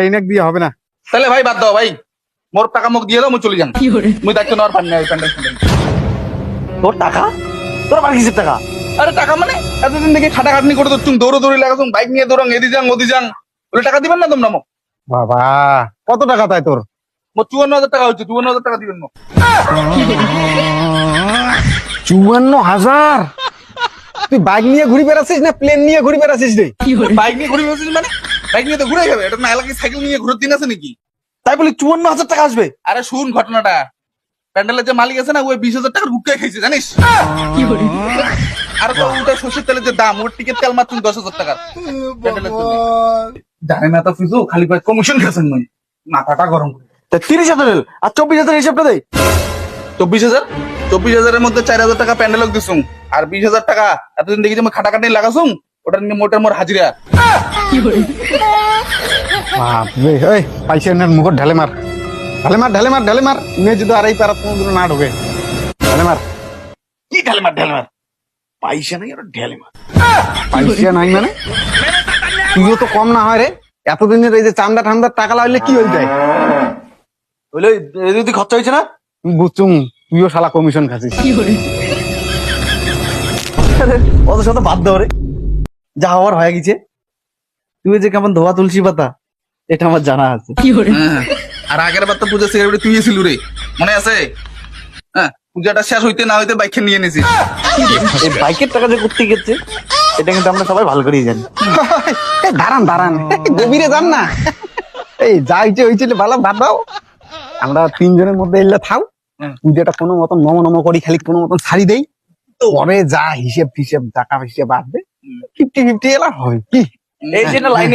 এনে দিয়ে হবে না। তাহলে ভাই বাদ দাও ভাই, মোর টাকা মুখ দিয়ে দাও, মুই চলে যান। মুই দায়িত্ব নেওয়ার পারি না এই প্যান্ডেল। তোর টাকা? তোর আমার কিসের টাকা? আরে টাকা মানে এতদিন থেকে খাটাখাটনি করে তো তুমি দৌড়ি লাগাছো, বাইক নিয়ে দৌড়াং, এদি যাং ওদি যাং, বলে টাকা দিবেন না তোমরা? বাবা কত টাকা তাই তোর? মোর 54,000 টাকা হচ্ছে, 54,000 টাকা দিবেন না? 54,000? তুই বাইক নিয়ে ঘুরে বেড়াচ্ছিস না প্লেন নিয়ে ঘুরে বেড়াচ্ছিস রে? বাইক নিয়ে ঘুরে বেড়াচ্ছিস মানে? বাইক নিয়ে তো ঘুরে যাবে, এটা না এলাকায় সাইকেল নিয়ে ঘুরে দিন আছে নাকি? তাই বলি 54,000 টাকা আসবে? আরে শুন ঘটনাটা, প্যান্ডেলের যে মালিক আছে না, ওই 20,000 টাকার গুটকা খাইছে জানিস? আর তো ওটা সর্ষের তেলের যে দাম, ওর টিকিট তেল মাত্র 10,000 টাকার প্যান্ডেলের জন্য। জানি না তো কিছু, খালি পায় কমিশন খেয়েছেন নয়, মাথাটা গরম করে। তা 30,000 আর 24,000 হিসাবটা দেয়। 24,000 মধ্যে 4,000 টাকা প্যান্ডেলক দিছুম, আর 20,000 টাকা এতদিন দেখি যে আমি খাটাখাটি লাগাছুম, ওটা নিয়ে মোটা মোর হাজিরা। বাপরে, ওই পয়সা এনে মুখত ঢালে মার, ঢালে মার নিয়ে যদি আর এই পারা কোনদিন না ঢোকে, ঢালে মার। কি ঢেলে মার? পয়সা নাই আর ঢেলে মার। পয়সা নাই মানে? তুইও তো কম না হয় রে, এতদিনের এই যে চান্দা ঠান্ডার টাকা লাগলে কি হয়ে যায়? বলে যদি খরচা হয়েছে না? বুঝছুম তুইও শালা কমিশন খাচ্ছিস। অত শত বাদ দাও রে, যা হওয়ার হয়ে গেছে। তুই যে কেমন ধোয়া তুলসী পাতা, এটা আমার জানা আছে। হ্যাঁ, আর আগের বার তো পূজা সিগারেট তুই ছিল রে, মনে আছে? হ্যাঁ, পূজাটা শেষ হইতে না হইতে বাইক নিয়ে নিয়েছিস। এই বাইকের টাকা যে করতে গেছে, এটা কিন্তু আমরা সবাই ভালো করেই জানি। এই দাঁড়ান গভীরে যান না। এই যা হয়েছিল ভালো বাদ দাও, আমরা তিনজনের মধ্যে এলে থাও, পুজোটা কোনো মতন নম করি, খালি কোনো মতন ছাড়ি দেই, পরে যা হিসেব টাকা হিসেব আসবে 50-50 এলা হয় কি? এই যেটা লাইনে